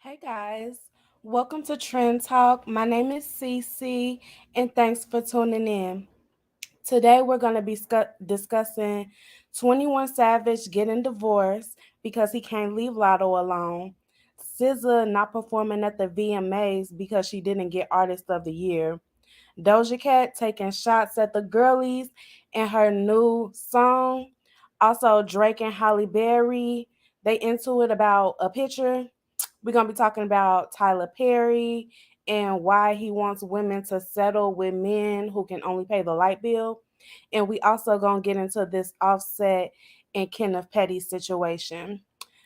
Hey guys, welcome to Trend Talk. My name is Cece, and thanks for tuning in. Today we're going to be discussing 21 Savage getting divorced because he can't leave Lotto alone. SZA not performing at the VMAs because she didn't get Artist of the Year. Doja Cat taking shots at the girlies in her new song. Also, Drake and Halle Berry, they into it about a picture. We're going to be talking about Tyler Perry and why he wants women to settle with men who can only pay the light bill. And we also going to get into this Offset and Kenneth Petty situation.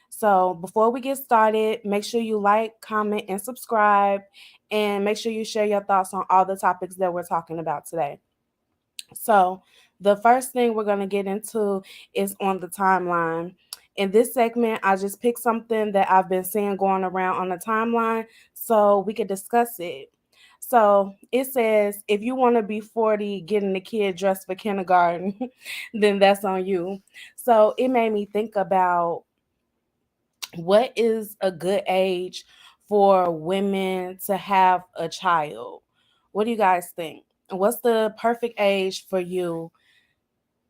So before we get started, make sure you like, comment, and subscribe. And make sure you share your thoughts on all the topics that we're talking about today. So, the first thing we're going to get into is on the timeline. In this segment, I just picked something that I've been seeing going around on the timeline so we could discuss it. So, it says if you want to be 40 getting a kid dressed for kindergarten, then that's on you. So, it made me think about what is a good age for women to have a child? What do you guys think? What's the perfect age for you?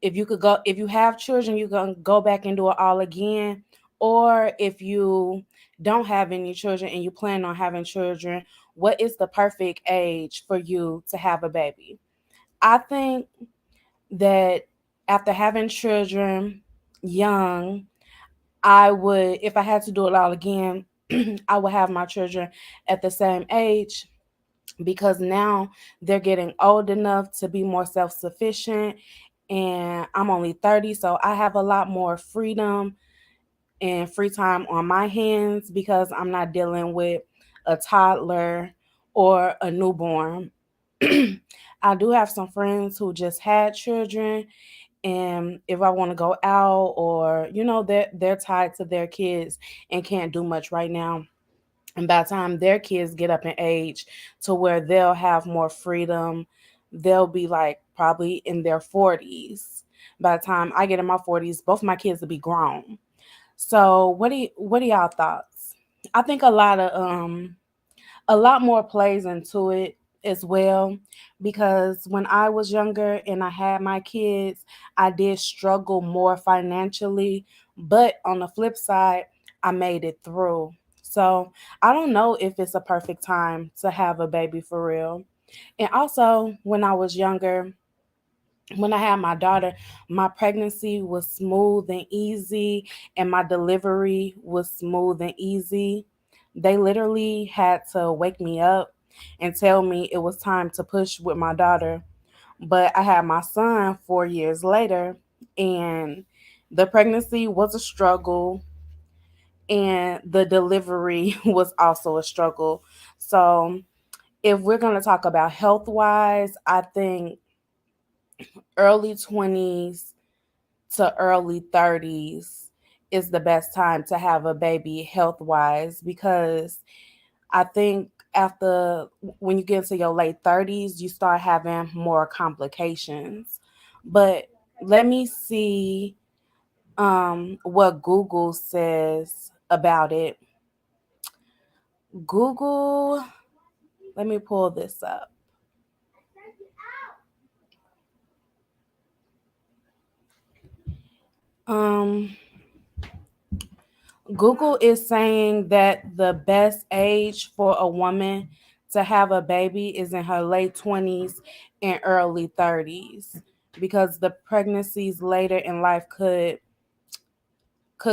If you could go, if you have children, you can go back and do it all again. Or if you don't have any children and you plan on having children, what is the perfect age for you to have a baby? I think that after having children young, I would, if I had to do it all again, I would have my children at the same age because now they're getting old enough to be more self sufficient. And I'm only 30, so I have a lot more freedom and free time on my hands because I'm not dealing with a toddler or a newborn. I do have some friends who just had children, and if I want to go out or they're tied to their kids and can't do much right now, and by the time their kids get up in age to where they'll have more freedom, they'll be like probably in their 40s. By the time I get in my 40s, both my kids will be grown. So what are y'all thoughts? I think a lot more plays into it as well because when I was younger and I had my kids, I did struggle more financially, but on the flip side, I made it through. So I don't know if it's a perfect time to have a baby for real. And also, when I was younger, when I had my daughter, my pregnancy was smooth and easy, and my delivery was smooth and easy. They literally had to wake me up and tell me it was time to push with my daughter. But I had my son 4 years later, and the pregnancy was a struggle, and the delivery was also a struggle. So, if we're going to talk about health wise, I think early 20s to early 30s is the best time to have a baby health wise because I think after when you get into your late 30s, you start having more complications. But let me see what Google says about it. Google, let me pull this up. Um, Google is saying that the best age for a woman to have a baby is in her late 20s and early 30s because the pregnancies later in life could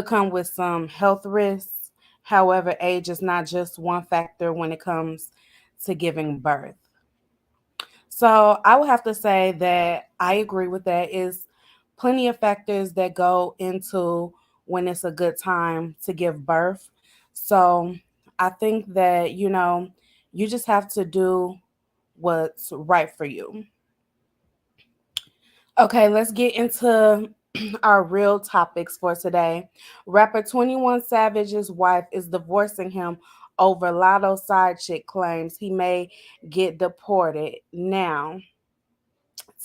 come with some health risks. However, age is not just one factor when it comes to giving birth. So I would have to say that I agree with that. Is plenty of factors that go into when it's a good time to give birth. So I think that, you just have to do what's right for you. Okay, let's get into our real topics for today. Rapper 21 Savage's wife is divorcing him over Lotto side chick claims he may get deported. Now,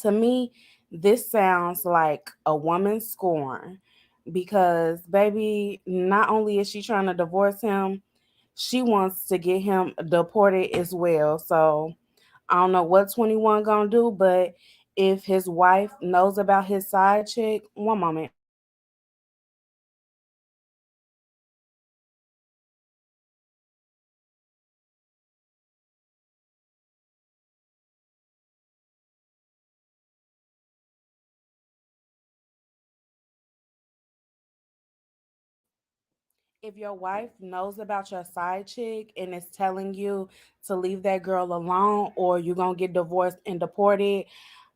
to me, this sounds like a woman scorn because, baby, not only is she trying to divorce him, she wants to get him deported as well. So I don't know what 21 gonna do, but if his wife knows about his side chick, one moment. If your wife knows about your side chick and is telling you to leave that girl alone or you're gonna get divorced and deported,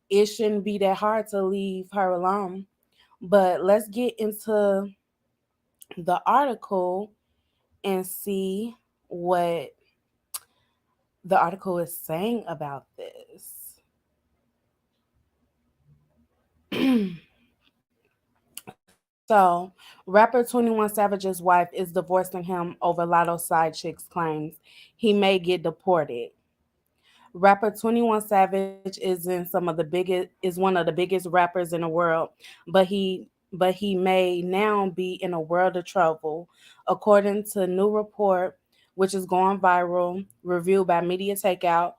it shouldn't be that hard to leave her alone. But let's get into the article and see what the article is saying about this. So, rapper 21 Savage's wife is divorcing him over Lotto side chicks claims he may get deported. Rapper 21 Savage is one of the biggest rappers in the world, but he may now be in a world of trouble, according to a new report which is going viral, reviewed by Media Takeout.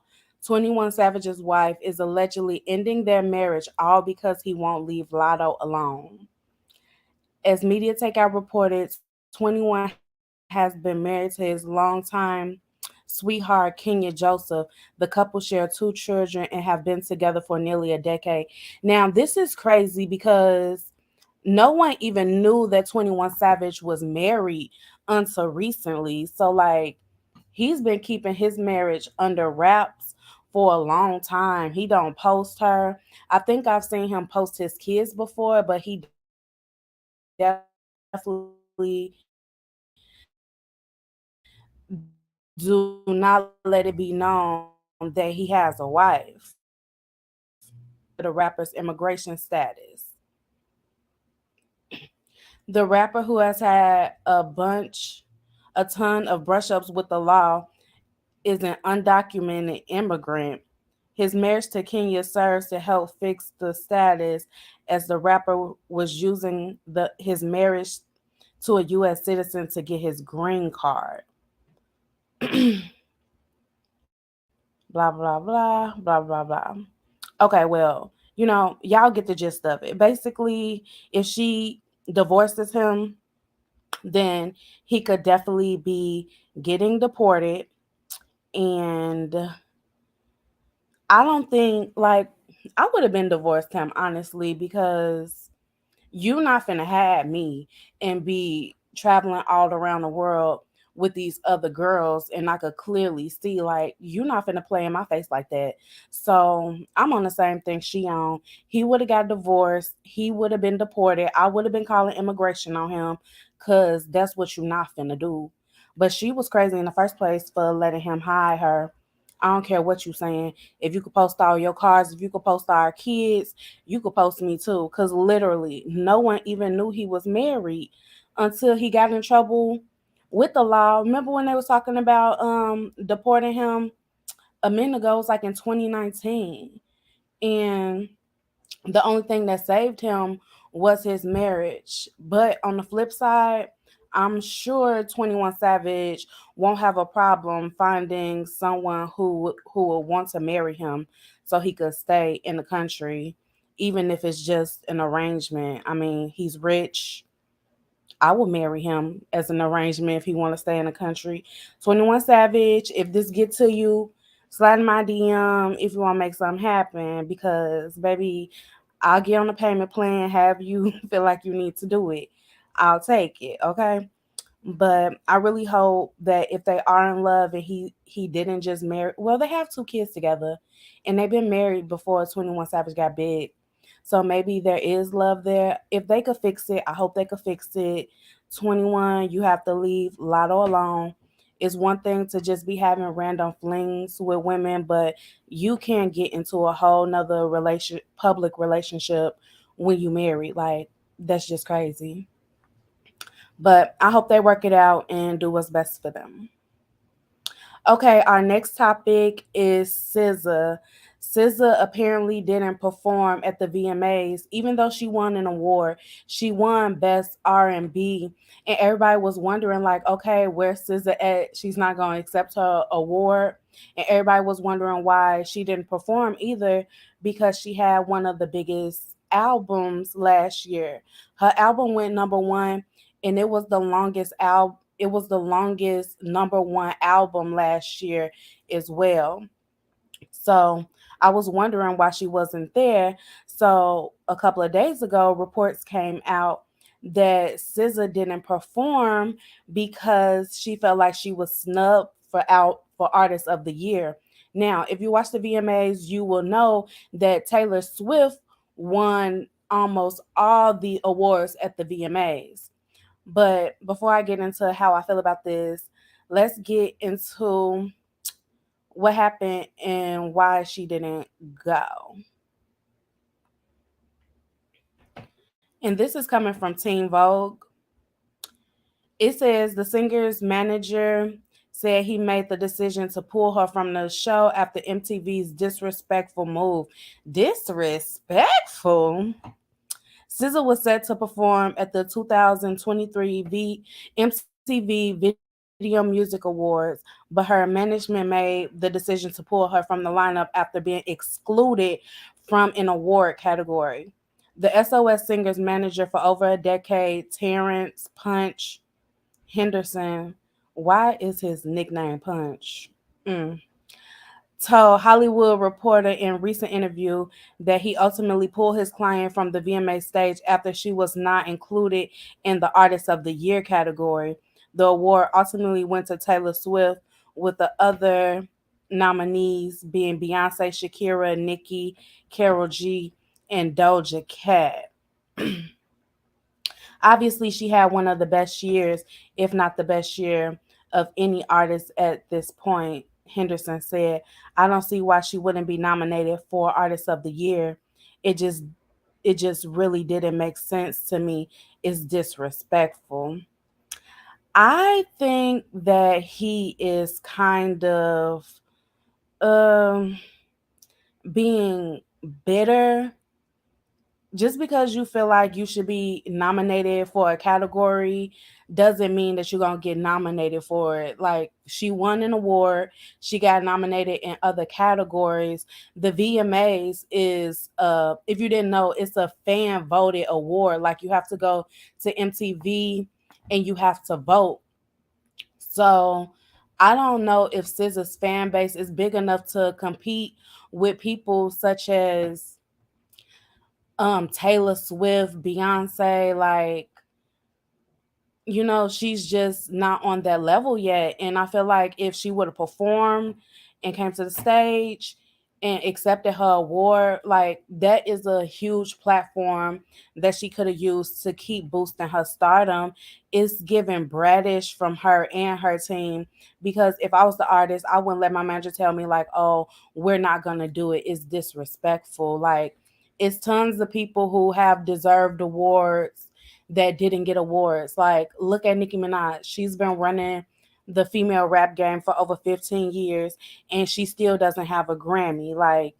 21 Savage's wife is allegedly ending their marriage all because he won't leave Lotto alone. As Media Takeout reported, 21 has been married to his longtime sweetheart, Kenya Joseph. The couple share two children and have been together for nearly a decade. Now, this is crazy because no one even knew that 21 Savage was married until recently. So, like, he's been keeping his marriage under wraps for a long time. He don't post her. I think I've seen him post his kids before, but he definitely do not let it be known that he has a wife. The rapper's immigration status. The rapper who has had a ton of brush ups with the law is an undocumented immigrant. His marriage to Kenya serves to help fix the status as the rapper was using his marriage to a US citizen to get his green card. Blah blah blah blah blah blah. Okay, well, y'all get the gist of it. Basically, if she divorces him, then he could definitely be getting deported. And I don't think, like, I would have been divorced him, honestly, because you not finna have me and be traveling all around the world with these other girls, and I could clearly see, like, you not finna play in my face like that. So I'm on the same thing she on. He would have got divorced, he would have been deported, I would have been calling immigration on him, because that's what you not finna do. But she was crazy in the first place for letting him hide her. I don't care what you saying. If you could post all your cars, if you could post our kids, you could post me too. Cause literally no one even knew he was married until he got in trouble with the law. Remember when they was talking about deporting him a minute ago? It was like in 2019. And the only thing that saved him was his marriage. But on the flip side, I'm sure 21 Savage won't have a problem finding someone who will want to marry him so he could stay in the country, even if it's just an arrangement. I mean, he's rich. I would marry him as an arrangement if he want to stay in the country. 21 Savage, if this get to you, slide in my DM if you want to make something happen, because baby, I'll get on the payment plan, have you feel like you need to do it. I'll take it, okay? But I really hope that if they are in love and he didn't just marry, well, they have two kids together and they've been married before 21 Savage got big. So maybe there is love there. If they could fix it, I hope they could fix it. 21, you have to leave Lotto alone. It's one thing to just be having random flings with women, but you can't get into a whole nother public relationship when you married. Like, that's just crazy. But I hope they work it out and do what's best for them. Okay, our next topic is SZA. SZA apparently didn't perform at the VMAs, even though she won an award. She won Best R&B, and everybody was wondering, like, okay, where's SZA at? She's not going to accept her award, and everybody was wondering why she didn't perform either, because she had one of the biggest albums last year. Her album went number one, and it was the longest album. It was the longest number one album last year as well. So I was wondering why she wasn't there. So a couple of days ago, reports came out that SZA didn't perform because she felt like she was snubbed for Artist of the Year. Now, if you watch the VMAs, you will know that Taylor Swift won almost all the awards at the VMAs. But before I get into how I feel about this, let's get into what happened and why she didn't go. And this is coming from Teen Vogue. It says the singer's manager said he made the decision to pull her from the show after MTV's disrespectful move. Disrespectful? SZA was set to perform at the 2023 MTV Video Music Awards, but her management made the decision to pull her from the lineup after being excluded from an award category. The SOS singer's manager for over a decade, Terrence Punch Henderson, why is his nickname Punch? Mm, told Hollywood Reporter in recent interview that he ultimately pulled his client from the VMA stage after she was not included in the Artist of the Year category. The award ultimately went to Taylor Swift, with the other nominees being Beyonce, Shakira, Nicki, Carol G, and Doja Cat. Obviously, she had one of the best years, if not the best year, of any artist at this point. Henderson said, I don't see why she wouldn't be nominated for Artist of the Year. It just it just really didn't make sense to me. It's disrespectful. I think that he is kind of um being bitter. Just because you feel like you should be nominated for a category doesn't mean that you're going to get nominated for it. Like, she won an award, she got nominated in other categories. The VMAs is if you didn't know, it's a fan voted award. Like, you have to go to MTV and you have to vote. So I don't know if SZA's fan base is big enough to compete with people such as Taylor Swift, Beyonce. Like, she's just not on that level yet. And I feel like if she would have performed and came to the stage and accepted her award, like, that is a huge platform that she could have used to keep boosting her stardom. It's giving Bradish from her and her team, because if I was the artist, I wouldn't let my manager tell me, like, oh, we're not gonna do it. It's disrespectful. Like, it's tons of people who have deserved awards that didn't get awards. Like, look at Nicki Minaj. She's been running the female rap game for over 15 years, and she still doesn't have a Grammy. Like,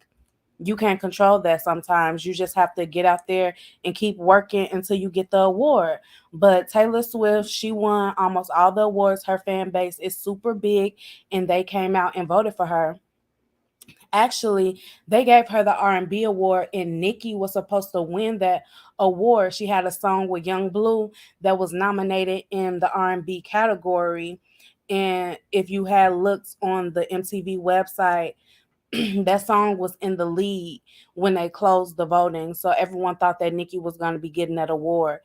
you can't control that sometimes. You just have to get out there and keep working until you get the award. But Taylor Swift, she won almost all the awards. Her fan base is super big, and they came out and voted for her. Actually, they gave her the R&B award, and Nicki was supposed to win that award. She had a song with Young Blue that was nominated in the R&B category. And if you had looked on the MTV website, that song was in the lead when they closed the voting. So everyone thought that Nicki was going to be getting that award.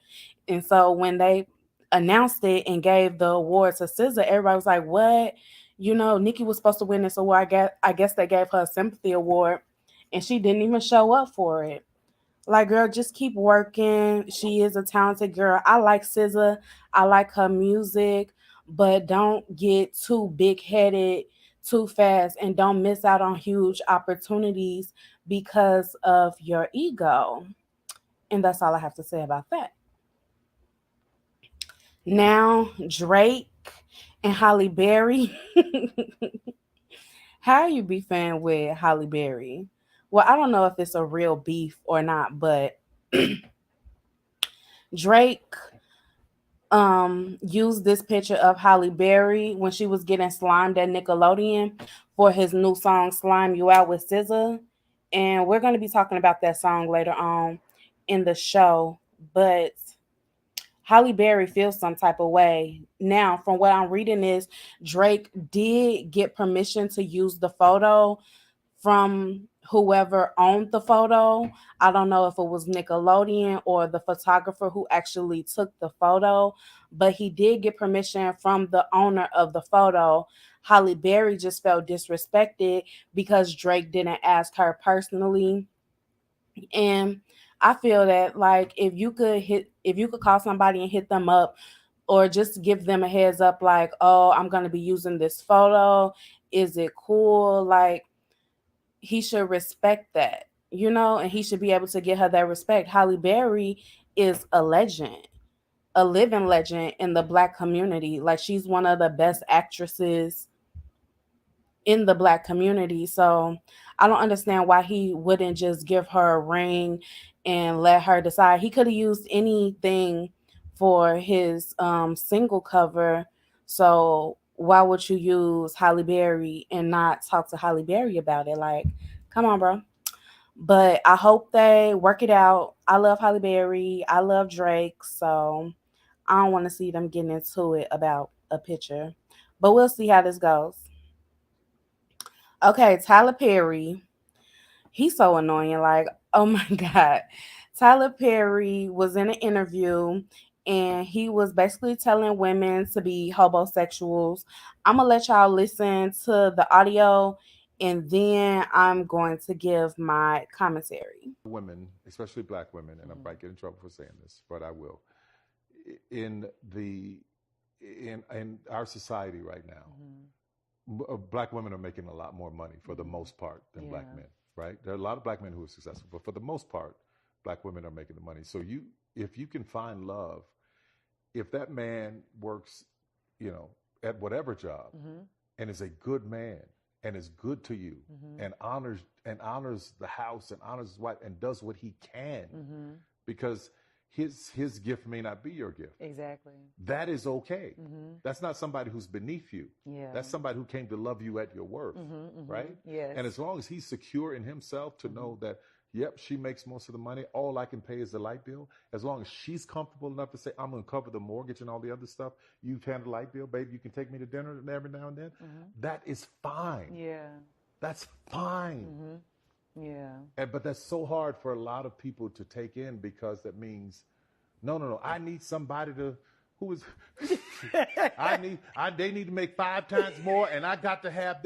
And so when they announced it and gave the award to SZA, everybody was like, "What? Nicki was supposed to win this award. I guess they gave her a sympathy award, and she didn't even show up for it." Like, girl, just keep working. She is a talented girl. I like SZA. I like her music, but don't get too big headed too fast, and don't miss out on huge opportunities because of your ego. And that's all I have to say about that. Now, Drake and Halle Berry. How you be fan with Halle Berry? well, I don't know if it's a real beef or not, but Drake used this picture of Halle Berry when she was getting slimed at Nickelodeon for his new song Slime You Out with SZA. And we're going to be talking about that song later on in the show. But Halle Berry feels some type of way. Now, from what I'm reading is Drake did get permission to use the photo from whoever owned the photo. I don't know if it was Nickelodeon or the photographer who actually took the photo, but he did get permission from the owner of the photo. Halle Berry just felt disrespected because Drake didn't ask her personally. And I feel that like if you could call somebody and hit them up or just give them a heads up like, "Oh, I'm going to be using this photo. Is it cool?" Like he should respect that, and he should be able to get her that respect. Halle Berry is a legend, a living legend in the black community. Like she's one of the best actresses in the black community. So I don't understand why he wouldn't just give her a ring and let her decide. He could have used anything for his single cover. So why would you use Halle Berry and not talk to Halle Berry about it? Like, come on, bro. But I hope they work it out. I love Halle Berry. I love Drake. So I don't want to see them getting into it about a picture. But we'll see how this goes. Okay, Tyler Perry. He's so annoying. Like, oh my God. Tyler Perry was in an interview and he was basically telling women to be homosexuals. I'm going to let y'all listen to the audio and then I'm going to give my commentary. Women, especially black women, and I might get in trouble for saying this, but I will. In the in our society right now, black women are making a lot more money for the most part than black men, right? There are a lot of black men who are successful, but for the most part, black women are making the money. So if you can find love, if that man works, at whatever job, and is a good man and is good to you and honors the house and honors his wife and does what he can, because his gift may not be your gift. Exactly. That is okay. That's not somebody who's beneath you. Yeah. That's somebody who came to love you at your worth, right? Yes. And as long as he's secure in himself to know that, yep, she makes most of the money, all I can pay is the light bill. As long as she's comfortable enough to say, I'm going to cover the mortgage and all the other stuff, you handle the light bill, baby, you can take me to dinner every now and then. That is fine. Yeah. That's fine. Yeah. But that's so hard for a lot of people to take in, because that means, no, I need somebody who is, they need to make 5 times more, and I got to have,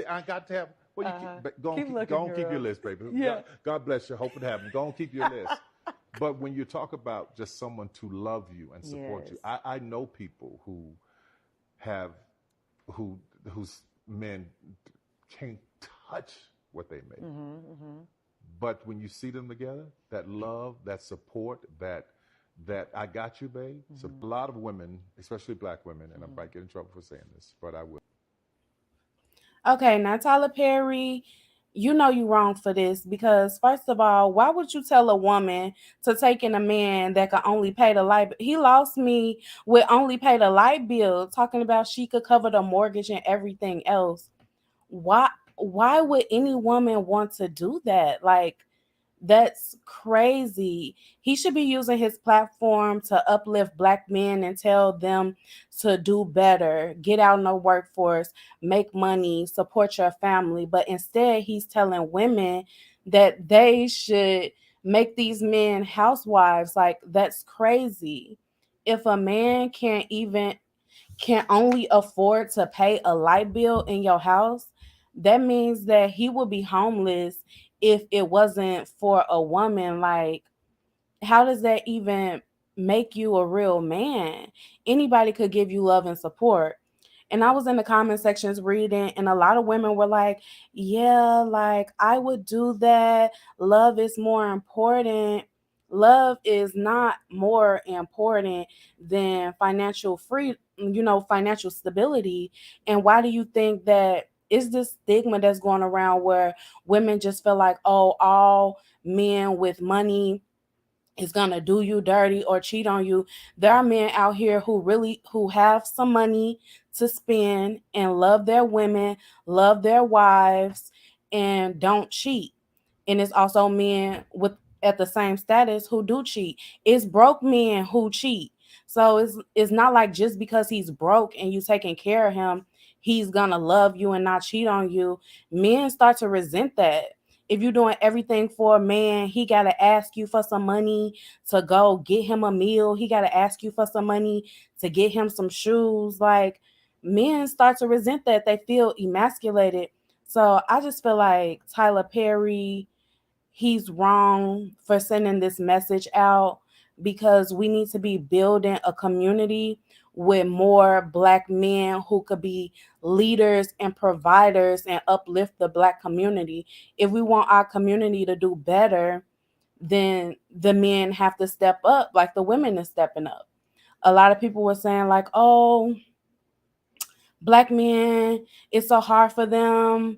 well, go on, keep your list, baby. Yeah. God bless you. Hope it happens. Go on, keep your list. But when you talk about just someone to love you and support you, I know people whose men can't touch what they make. But when you see them together, that love, that support, that I got you, babe. So a lot of women, especially black women, and I might get in trouble for saying this, but I will. Okay, now Tyler Perry, you know you wrong for this because first of all, why would you tell a woman to take in a man that can only pay the light? He lost me with only pay the light bill, talking about she could cover the mortgage and everything else. Why would any woman want to do that? Like that's crazy. He should be using his platform to uplift black men and tell them to do better, get out in the workforce, make money, support your family. But instead, he's telling women that they should make these men housewives. Like, that's crazy. If a man can only afford to pay a light bill in your house, that means that he would be homeless if it wasn't for a woman. Like, how does that even make you a real man? Anybody could give you love and support. And I was in the comment sections reading, and a lot of women were like, yeah, like I would do that. Love is more important. Love is not more important than financial financial stability. And why do you think that it's this stigma that's going around where women just feel like, oh, all men with money is gonna do you dirty or cheat on you. There are men out here who have some money to spend and love their women, love their wives, and don't cheat. And it's also men with at the same status who do cheat. It's broke men who cheat. So it's not like just because he's broke and you taking care of him, he's gonna love you and not cheat on you. Men start to resent that. If you're doing everything for a man, he gotta ask you for some money to go get him a meal. He gotta ask you for some money to get him some shoes. Like men start to resent that. They feel emasculated. So I just feel like Tyler Perry, he's wrong for sending this message out because we need to be building a community with more black men who could be leaders and providers and uplift the black community. If we want our community to do better, then the men have to step up like the women is stepping up. A lot of people were saying like, "Oh, black men, it's so hard for them.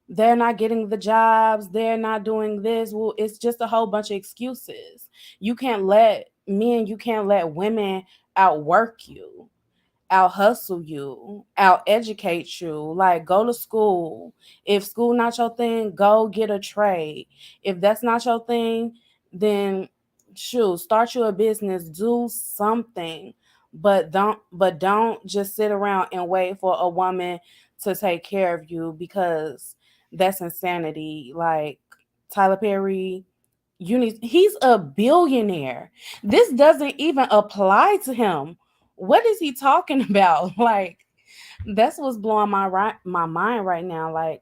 They're not getting the jobs. They're not doing this." Well, it's just a whole bunch of excuses. You can't let women outwork you, out hustle you, out educate you. Like go to school. If school not your thing, go get a trade. If that's not your thing, then shoot, start you a business, do something. But don't just sit around and wait for a woman to take care of you because that's insanity. Like Tyler Perry, he's a billionaire. This doesn't even apply to him. What is he talking about? Like that's what's blowing my mind right now. Like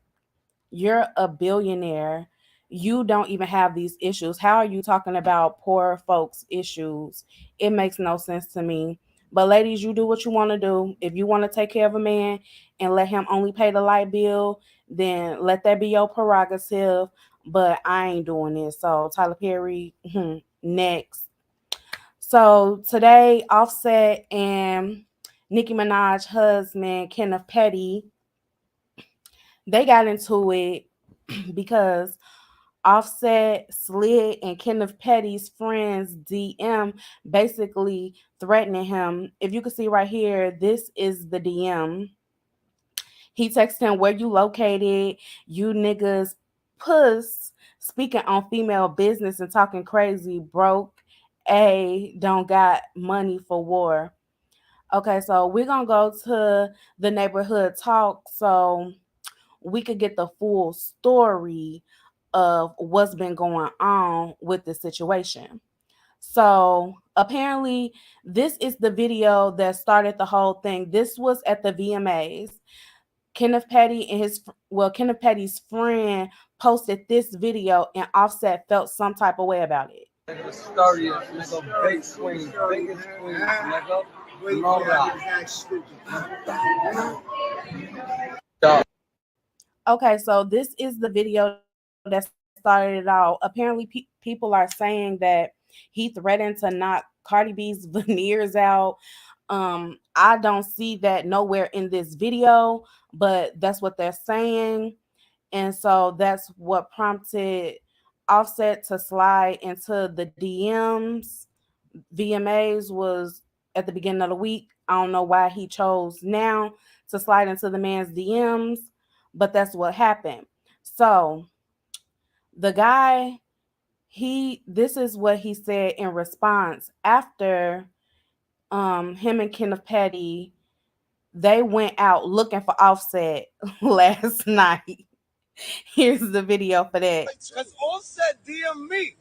you're a billionaire. You don't even have these issues. How are you talking about poor folks issues? It makes no sense to me. But ladies, you do what you want to do. If you want to take care of a man and let him only pay the light bill, then let that be your prerogative. But I ain't doing this. So Tyler Perry, next. So today, Offset and Nicki Minaj husband Kenneth Petty, they got into it because Offset slid and Kenneth Petty's friends DM basically threatening him. If you can see right here, this is the DM. He texted him, "Where you located? You niggas puss speaking on female business and talking crazy, broke. Don't got money for war." Okay, so we're gonna go to the neighborhood talk so we could get the full story of what's been going on with the situation. So apparently, this is the video that started the whole thing. This was at the VMAs. Kenneth Petty's friend posted this video, and Offset felt some type of way about it. The sturdiest, nigga, big queen, biggest queen, nigga. Okay, so this is the video that started it all. Apparently, people are saying that he threatened to knock Cardi B's veneers out. I don't see that nowhere in this video, but that's what they're saying. And so that's what prompted Offset to slide into the DMs. VMAs was at the beginning of the week. I don't know why he chose now to slide into the man's DMs, but that's what happened. So the guy, he this is what he said in response after him and Kenneth Petty, they went out looking for Offset last night. Here's the video for that. Cause Offset DM me.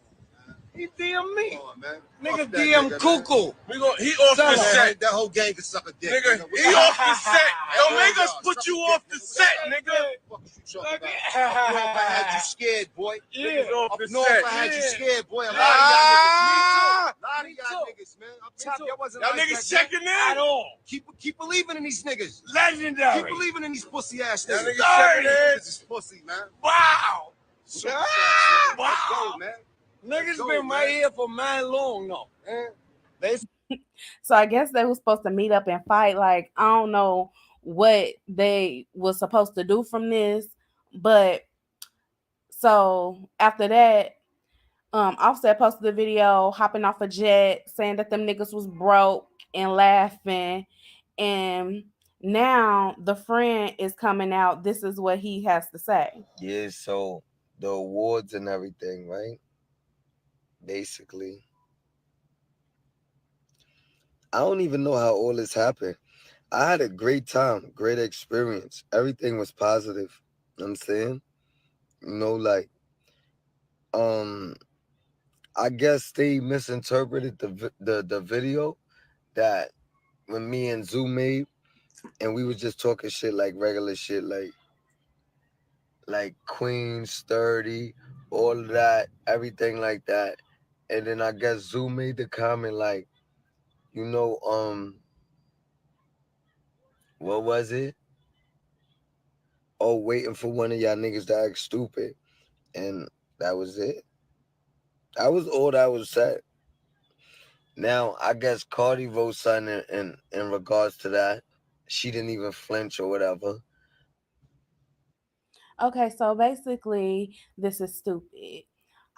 He DM me. On, man. Nigga DM nigga, Cuckoo. He off the set. That whole gang can suck a dick. Nigga, he off the set. Don't make us put you off the set, nigga. What you talking about? Up north, I had you scared, boy. Yeah. Up north, I had you scared, boy. A lot of y'all niggas. A lot of y'all niggas, man. I'm telling you, y'all niggas checking in at all. Keep believing in these niggas. Legendary. Keep believing in these pussy ass niggas. Y'all niggas checking in. This is pussy, man. Wow. Wow. Let's go, man. Niggas been right here for man long though. So I guess they were supposed to meet up and fight. Like I don't know what they was supposed to do from this. But so after that, Offset posted a video hopping off a jet saying that them niggas was broke and laughing. And now the friend is coming out. This is what he has to say. Yeah, so the awards and everything, right? Basically, I don't even know how all this happened. I had a great time, great experience. Everything was positive. You know what I'm saying? Like, um, I guess they misinterpreted the video that when me and Zoo made, and we was just talking shit like regular shit, like Queen Sturdy, all of that, everything like that. And then I guess Zoo made the comment like, you know, what was it? Oh, waiting for one of y'all niggas to act stupid. And that was it. That was all that was said. Now, I guess Cardi wrote something in regards to that. She didn't even flinch or whatever. Okay, so basically, this is stupid.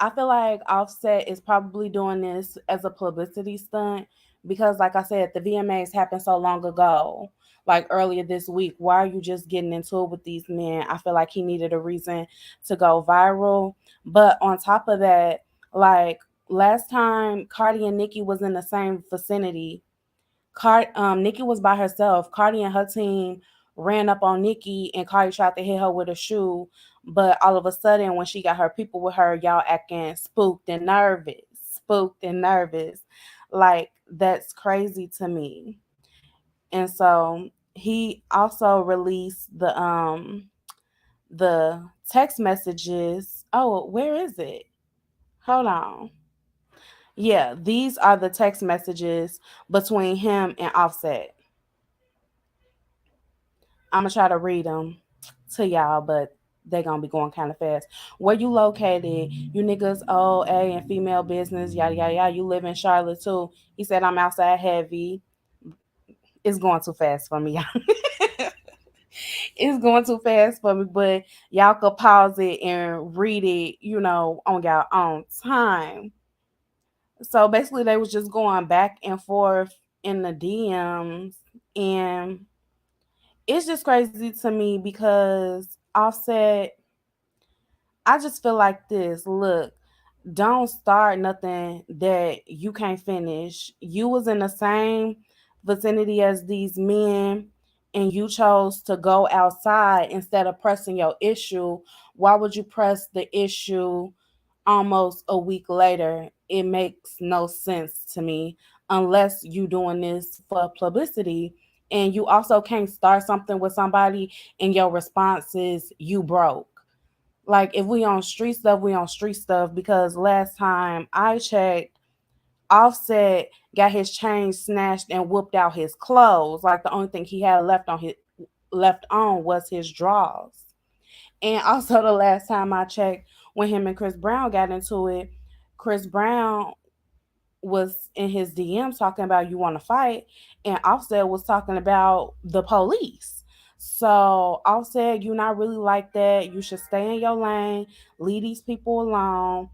I feel like Offset is probably doing this as a publicity stunt because, like I said, the VMAs happened so long ago, like earlier this week. Why are you just getting into it with these men? I feel like he needed a reason to go viral. But on top of that, like last time Cardi and Nicki was in the same vicinity, Nicki was by herself. Cardi and her team ran up on Nicki, and Cardi tried to hit her with a shoe. But all of a sudden, when she got her people with her, y'all acting spooked and nervous. Spooked and nervous. Like, that's crazy to me. And so he also released the text messages. Oh, where is it? Hold on. Yeah, these are the text messages between him and Offset. I'm gonna try to read them to y'all, but they gonna be going kind of fast. Where you located? You niggas OA and female business, yada yada yada. You live in Charlotte too. He said I'm outside heavy. It's going too fast for me, y'all. It's going too fast for me, but y'all could pause it and read it, on y'all own time. So basically, they was just going back and forth in the DMs, and it's just crazy to me because Offset, I just feel like this. Look, don't start nothing that you can't finish. You was in the same vicinity as these men and you chose to go outside instead of pressing your issue. Why would you press the issue almost a week later? It makes no sense to me unless you doing this for publicity. And you also can't start something with somebody and your response is you broke. Like if we on street stuff, we on street stuff because last time I checked, Offset got his chain snatched and whooped out his clothes. Like the only thing he had left on was his drawers. And also the last time I checked, when him and Chris Brown got into it, Chris Brown was in his DMs talking about you want to fight, and Offset was talking about the police. So Offset, you not really like that. You should stay in your lane, leave these people alone,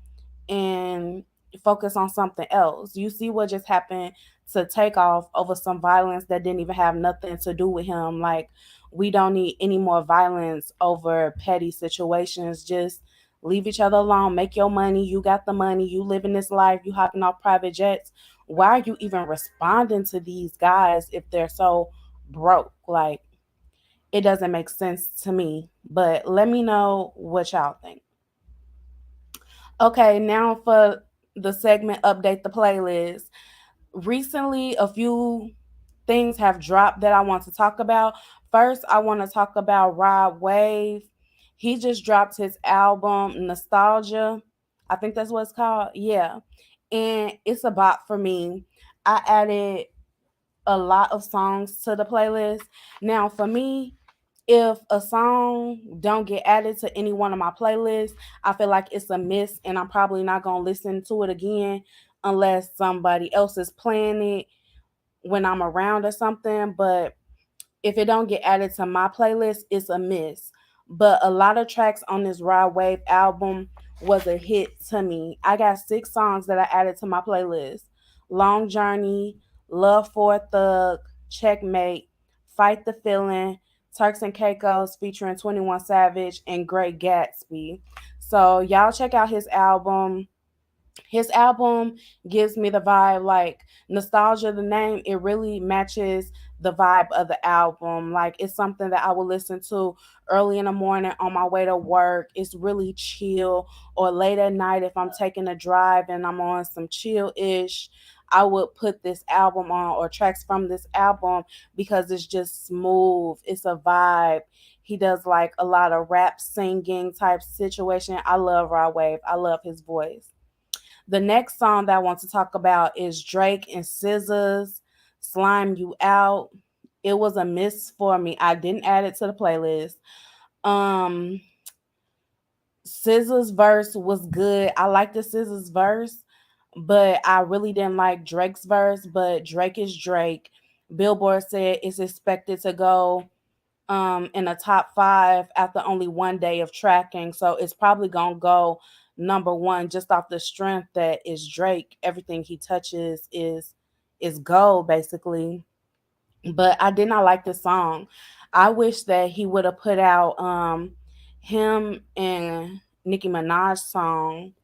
and focus on something else. You see what just happened to Takeoff over some violence that didn't even have nothing to do with him. Like we don't need any more violence over petty situations. Just leave each other alone, make your money. You got the money, you living this life, you hopping off private jets. Why are you even responding to these guys if they're so broke? Like, it doesn't make sense to me. But let me know what y'all think. Okay, now for the segment Update the Playlist. Recently, a few things have dropped that I want to talk about. First, I want to talk about Rod Wave. He just dropped his album Nostalgia. I think that's what it's called. Yeah. And it's a bop for me. I added a lot of songs to the playlist. Now, for me, if a song don't get added to any one of my playlists, I feel like it's a miss and I'm probably not going to listen to it again unless somebody else is playing it when I'm around or something. But if it don't get added to my playlist, it's a miss. But a lot of tracks on this Ride Wave album was a hit to me. I got 6 songs that I added to my playlist: Long Journey, Love for a Thug, Checkmate, Fight the Feeling, Turks and Caicos featuring 21 Savage, and Great Gatsby. So y'all check out his album gives me the vibe like nostalgia. The name, it really matches the vibe of the album. Like, it's something that I will listen to early in the morning on my way to work. It's really chill. Or late at night if I'm taking a drive and I'm on some chill ish, I would put this album on, or tracks from this album, because it's just smooth. It's a vibe. He does like a lot of rap singing type situation. I love Rod Wave. I love his voice. The next song that I want to talk about is Drake and SZA's Slime You Out. It was a miss for me. I didn't add it to the playlist. Um SZA's verse was good. I liked the SZA's verse, but I really didn't like Drake's verse. But Drake is Drake. Billboard said it's expected to go in the top 5 after only 1 day of tracking. So it's probably gonna go number one just off the strength that is Drake. Everything he touches is gold basically. But I did not like the song. I wish that he would have put out him and Nicki Minaj song,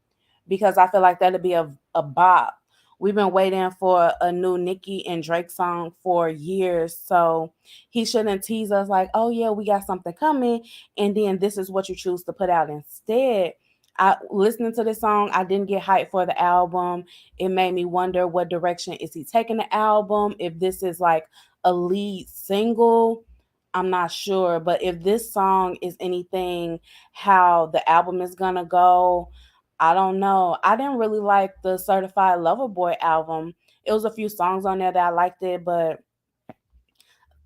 because I feel like that'd be a bop. We've been waiting for a new Nicki and Drake song for years, so he shouldn't tease us like, "Oh yeah, we got something coming," and then this is what you choose to put out instead. I listening to this song, I didn't get hyped for the album. It made me wonder what direction is he taking the album. If this is like a lead single, I'm not sure. But if this song is anything how the album is gonna go, I don't know. I didn't really like the Certified Lover Boy album. It was a few songs on there that I liked it, but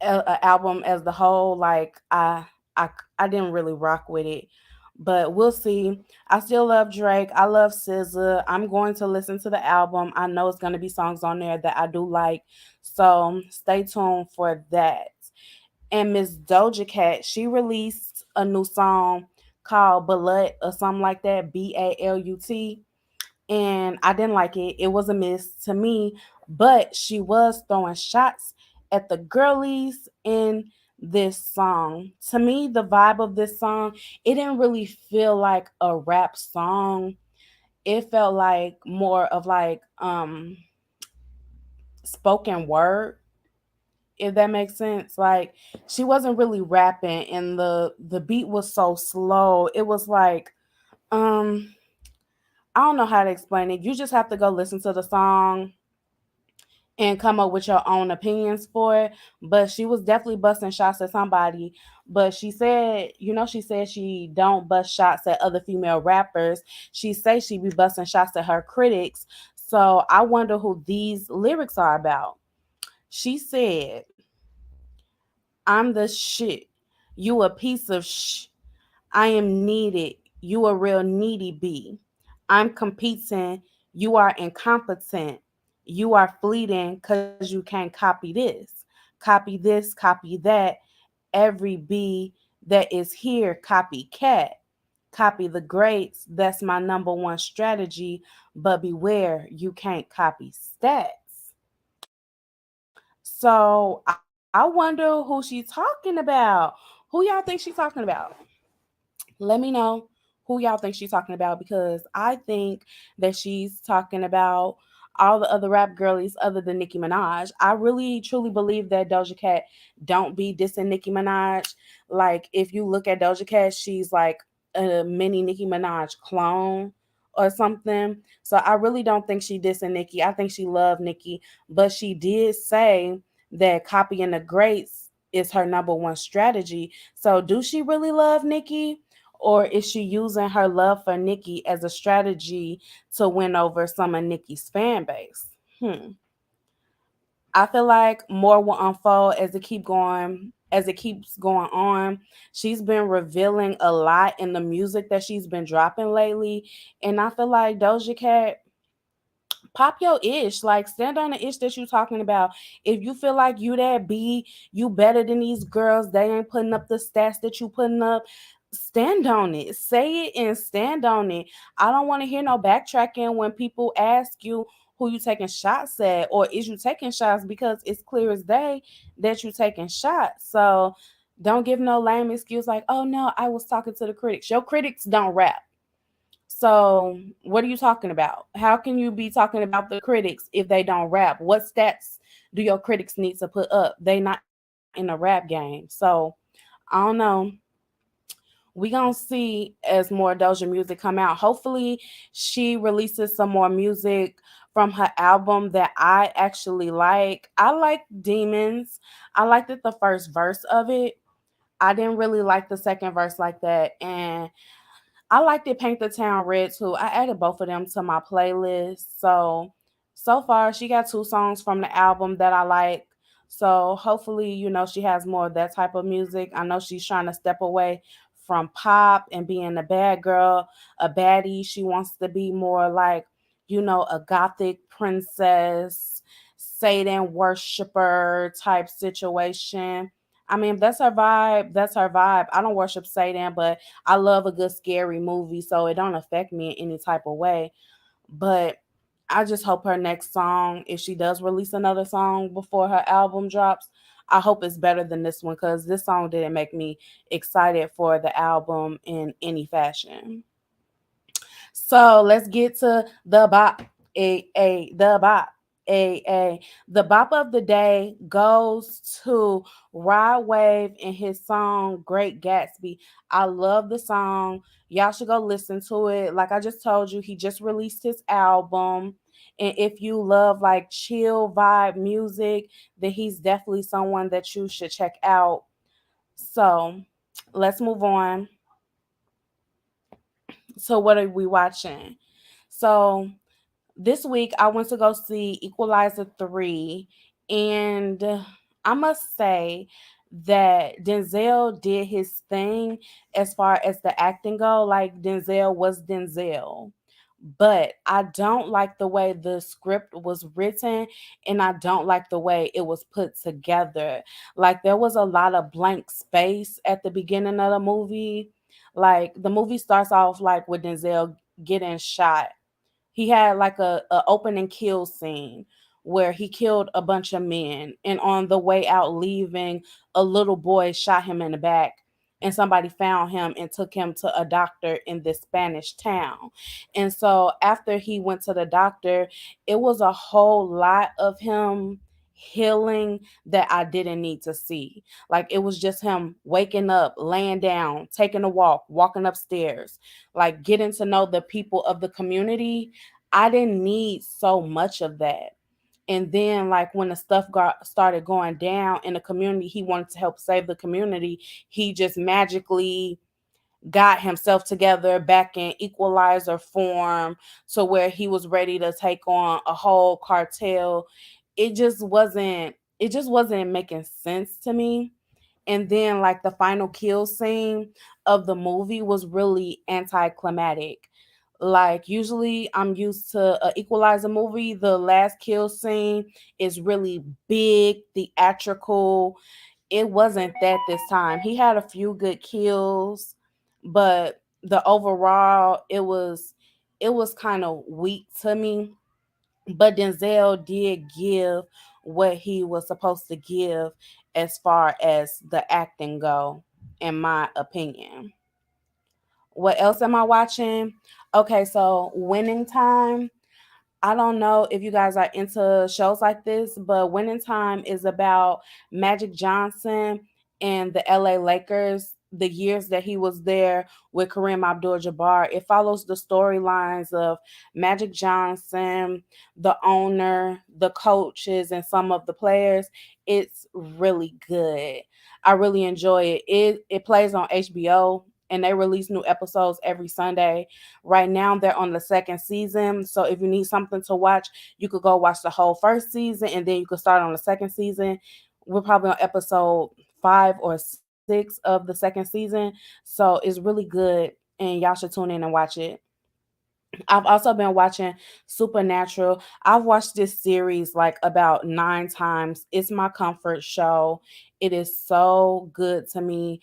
a album as the whole, like I I didn't really rock with it. But we'll see. I still love Drake. I love SZA. I'm going to listen to the album. I know it's going to be songs on there that I do like. So stay tuned for that. And Miss Doja Cat, she released a new song called Balut or something like that, Balut, and I didn't like it. It was a miss to me, but she was throwing shots at the girlies in this song. To me, the vibe of this song, it didn't really feel like a rap song. It felt like more of like spoken word, if that makes sense. Like, she wasn't really rapping, and the beat was so slow. It was like I don't know how to explain it. You just have to go listen to the song and come up with your own opinions for it. But she was definitely busting shots at somebody. But she said, she said she don't bust shots at other female rappers. She say she be busting shots at her critics. So I wonder who these lyrics are about. She said, "I'm the shit. You a piece of I am needed. You a real needy bee. I'm competing. You are incompetent. You are fleeting because you can't copy this, copy that. Every bee that is here, copycat. Copy the greats. That's my number one strategy. But beware, you can't copy stats." So I wonder who she's talking about. Who y'all think she's talking about? Let me know who y'all think she's talking about, because I think that she's talking about all the other rap girlies other than Nicki Minaj. I really truly believe that Doja Cat don't be dissing Nicki Minaj. Like, if you look at Doja Cat, she's like a mini Nicki Minaj clone or something. So I really don't think she dissing Nicki. I think she loved Nicki, but she did say that copying the greats is her number one strategy. So do she really love Nicki? Or is she using her love for Nicki as a strategy to win over some of Nicki's fan base? I feel like more will unfold as it keeps going on. She's been revealing a lot in the music that she's been dropping lately. And I feel like Doja Cat pop your ish, like stand on the ish that you talking about. If you feel like you that b you better than these girls, they ain't putting up the stats that you putting up, stand on it, say it and stand on it. I don't want to hear no backtracking when people ask you who you taking shots at, or is you taking shots, because it's clear as day that you taking shots. So don't give no lame excuse like, oh no, I was talking to the critics. Your critics don't rap. So, what are you talking about? How can you be talking about the critics if they don't rap? What stats do your critics need to put up? They not in a rap game. So, I don't know. We gonna see as more Doja music come out. Hopefully, she releases some more music from her album that I actually like. I like Demons. I liked it the first verse of it. I didn't really like the second verse like that, and I liked it Paint the Town Red too. I added both of them to my playlist. So far she got two songs from the album that I like. So hopefully, she has more of that type of music. I know she's trying to step away from pop and being a bad girl, a baddie. She wants to be more like, a gothic princess, Satan worshiper type situation. I mean, if that's her vibe, that's her vibe. I don't worship Satan, but I love a good scary movie, so it don't affect me in any type of way. But I just hope her next song, if she does release another song before her album drops, I hope it's better than this one, because this song didn't make me excited for the album in any fashion. So let's get to the bop. The bop. A. The bop of the day goes to Rod Wave and his song Great Gatsby. I love the song. Y'all should go listen to it. Like I just told you, he just released his album. And if you love like chill vibe music, then he's definitely someone that you should check out. So let's move on. So what are we watching? So this week I went to go see Equalizer 3, and I must say that Denzel did his thing as far as the acting go. Like Denzel was Denzel. But I don't like the way the script was written, and I don't like the way it was put together. Like there was a lot of blank space at the beginning of the movie. Like the movie starts off like with Denzel getting shot. He had like a open and kill scene where he killed a bunch of men, and on the way out leaving, a little boy shot him in the back, and somebody found him and took him to a doctor in this Spanish town. And so after he went to the doctor, it was a whole lot of him healing that I didn't need to see. Like it was just him waking up, laying down, taking a walk, walking upstairs, like getting to know the people of the community. I didn't need so much of that. And then, like when the stuff started going down in the community, he wanted to help save the community. He just magically got himself together back in equalizer form to where he was ready to take on a whole cartel. It just wasn't making sense to me. And then like the final kill scene of the movie was really anticlimactic. Like usually I'm used to a equalizer movie, the last kill scene is really big, theatrical. It wasn't that this time. He had a few good kills, but the overall it was kind of weak to me. But Denzel did give what he was supposed to give as far as the acting go, in my opinion. What else am I watching? Okay, so Winning Time. I don't know if you guys are into shows like this, but Winning Time is about Magic Johnson and the LA Lakers, the years that he was there with Kareem Abdul-Jabbar. It follows the storylines of Magic Johnson, the owner, the coaches, and some of the players. It's really good. I really enjoy it. It plays on HBO, and they release new episodes every Sunday. Right now, they're on the second season. So if you need something to watch, you could go watch the whole first season, and then you could start on the second season. We're probably on episode 5 or 6 of the second season. So it's really good, and y'all should tune in and watch it. I've also been watching Supernatural. I've watched this series like about 9 times. It's my comfort show. It is so good to me.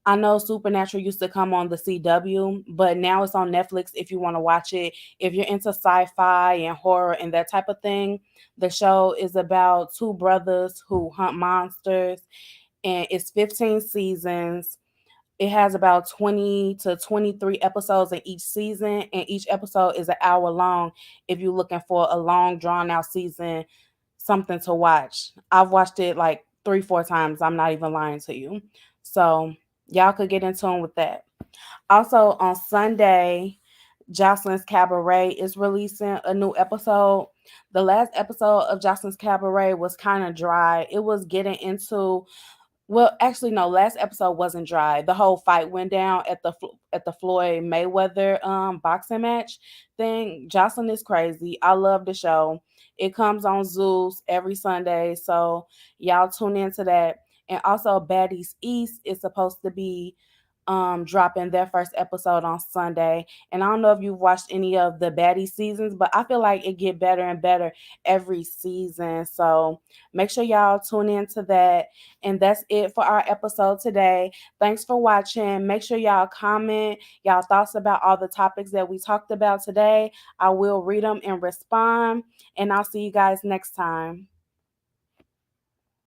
I know Supernatural used to come on the CW, but now it's on Netflix if you want to watch it. If you're into sci fi and horror and that type of thing, the show is about two brothers who hunt monsters, and it's 15 seasons. It has about 20 to 23 episodes in each season, and each episode is an hour long if you're looking for a long, drawn out season, something to watch. I've watched it like 3, 4 times. I'm not even lying to you. So y'all could get in tune with that. Also on Sunday, Jocelyn's Cabaret is releasing a new episode. The last episode of Jocelyn's Cabaret was kind of dry. It was getting into, well, actually, no. Last episode wasn't dry. The whole fight went down at the Floyd Mayweather boxing match thing. Jocelyn is crazy. I love the show. It comes on Zeus every Sunday, so y'all tune into that. And also, Baddies East is supposed to be dropping their first episode on Sunday. And I don't know if you've watched any of the Baddie seasons, but I feel like it get better and better every season. So make sure y'all tune into that. And that's it for our episode today. Thanks for watching. Make sure y'all comment y'all thoughts about all the topics that we talked about today. I will read them and respond. And I'll see you guys next time.